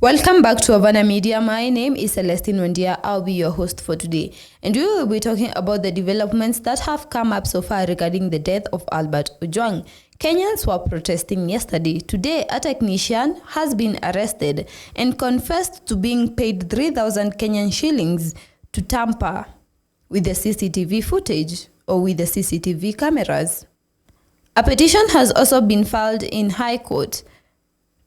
Welcome back to Havana Media. My name is Celestine Wendia. I'll be your host for today. And we will be talking about the developments that have come up so far regarding the death of Albert Ojwang. Kenyans were protesting yesterday. Today, a technician has been arrested and confessed to being paid 3,000 Kenyan shillings to tamper with the CCTV footage or with the CCTV cameras. A petition has also been filed in High Court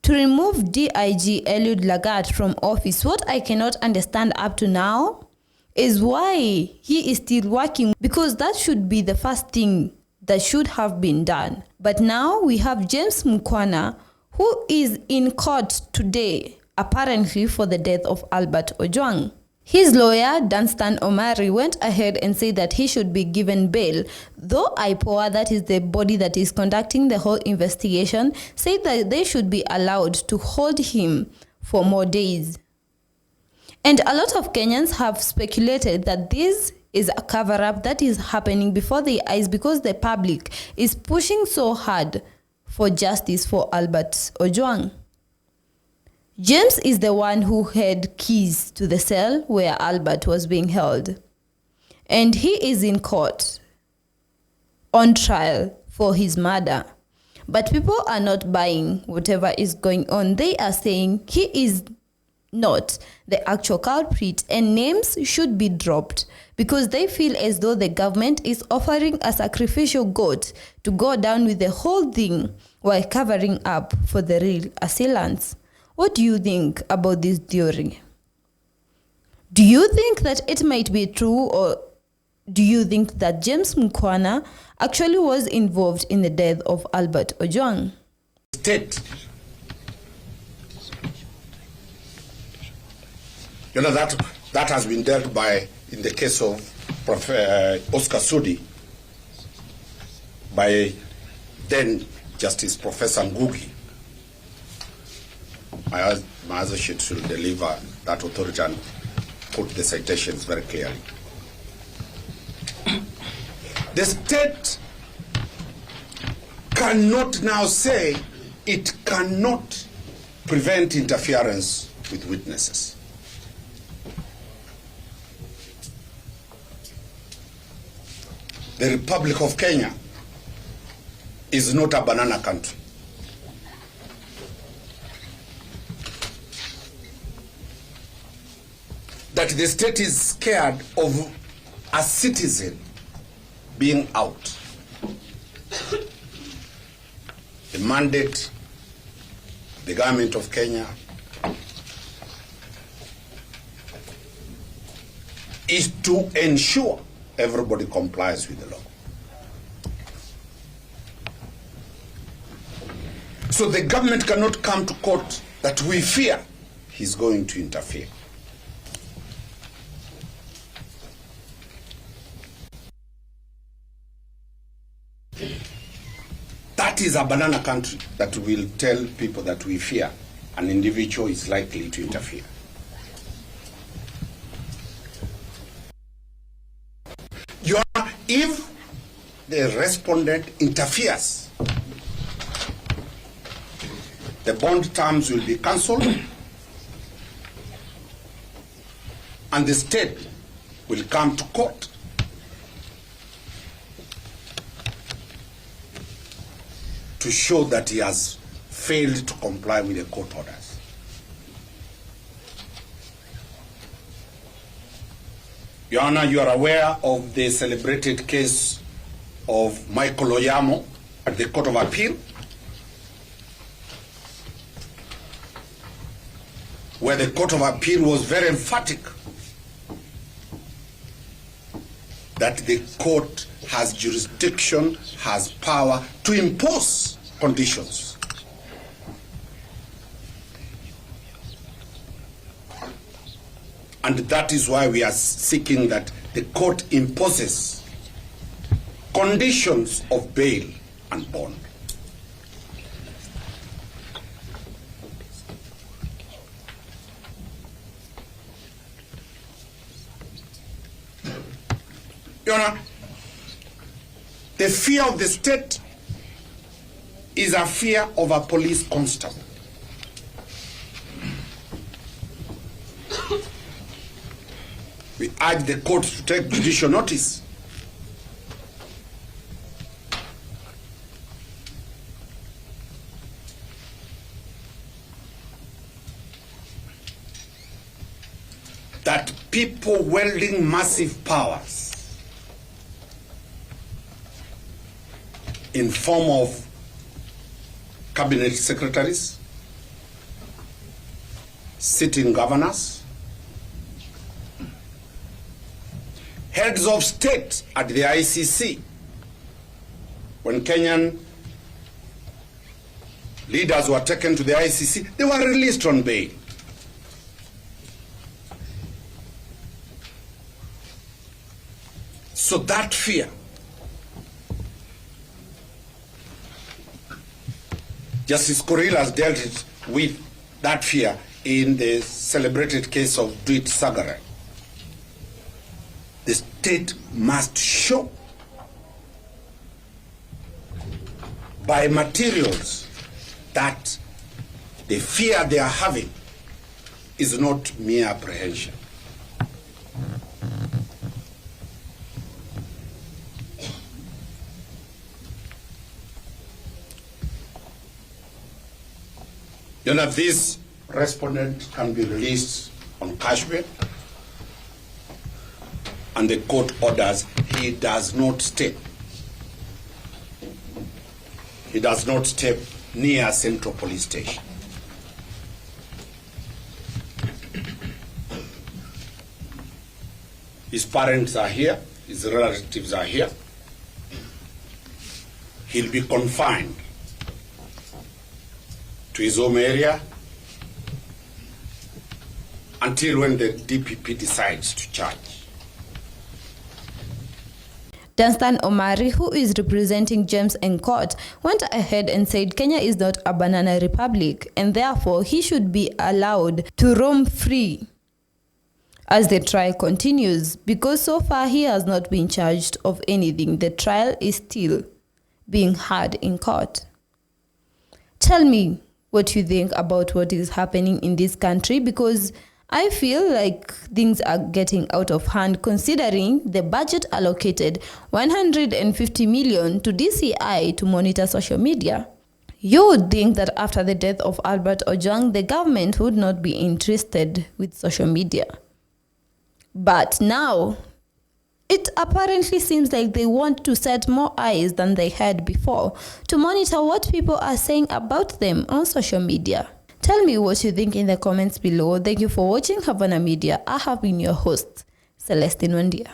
to remove DIG Eliud Lagat from office. What I cannot understand up to now is why he is still working, because that should be the first thing that should have been done. But now we have James Mukhana, who is in court today, apparently for the death of Albert Ojwang. His lawyer, Danstan Omari, went ahead and said that he should be given bail, though IPOA, that is the body that is conducting the whole investigation, said that they should be allowed to hold him for more days. And a lot of Kenyans have speculated that this is a cover-up that is happening before their eyes because the public is pushing so hard for justice for Albert Ojwang. James is the one who had keys to the cell where Albert was being held. And he is in court on trial for his murder. But people are not buying whatever is going on. They are saying he is not the actual culprit and names should be dropped because they feel as though the government is offering a sacrificial goat to go down with the whole thing while covering up for the real assailants. What do you think about this theory? Do you think that it might be true, or do you think that James Mukhana actually was involved in the death of Albert Ojwang? State. You know, that has been dealt by, in the case of Oscar Sudi, by then Justice Professor Ngugi. My associate should deliver that authority and put the citations very clearly. The state cannot now say it cannot prevent interference with witnesses. The Republic of Kenya is not a banana country. That the state is scared of a citizen being out. The mandate of the government of Kenya is to ensure everybody complies with the law. So the government cannot come to court that we fear he's going to interfere. That is a banana country that will tell people that we fear an individual is likely to interfere. If the respondent interferes, the bond terms will be cancelled and the state will come to court to show that he has failed to comply with the court orders. Your Honor, you are aware of the celebrated case of Michael Oyamo at the Court of Appeal, where the Court of Appeal was very emphatic that the court has jurisdiction, has power to impose conditions. And that is why we are seeking that the court imposes conditions of bail and bond. Your Honor, the fear of the state is a fear of a police constable. We urge the court to take judicial notice that people wielding massive powers in form of cabinet secretaries, sitting governors, heads of state at the ICC, when Kenyan leaders were taken to the ICC, they were released on bail. So that fear, Justice Korir has dealt with that fear in the celebrated case of Dwight Sagare. The state must show by materials that the fear they are having is not mere apprehension. You know, this respondent can be released on cash bail, and the court orders he does not step. He does not step near Central Police Station. His parents are here, his relatives are here. He'll be confined to his home area until when the DPP decides to charge. Danstan Omari, who is representing James in court, went ahead and said Kenya is not a banana republic and therefore he should be allowed to roam free as the trial continues, because so far he has not been charged of anything. The trial is still being heard in court. Tell me what you think about what is happening in this country, because I feel like things are getting out of hand considering the budget allocated 150 million to DCI to monitor social media. You would think that after the death of Albert Ojwang, the government would not be interested with social media. But now, it apparently seems like they want to set more eyes than they had before to monitor what people are saying about them on social media. Tell me what you think in the comments below. Thank you for watching Havana Media. I have been your host, Celestine Wandia.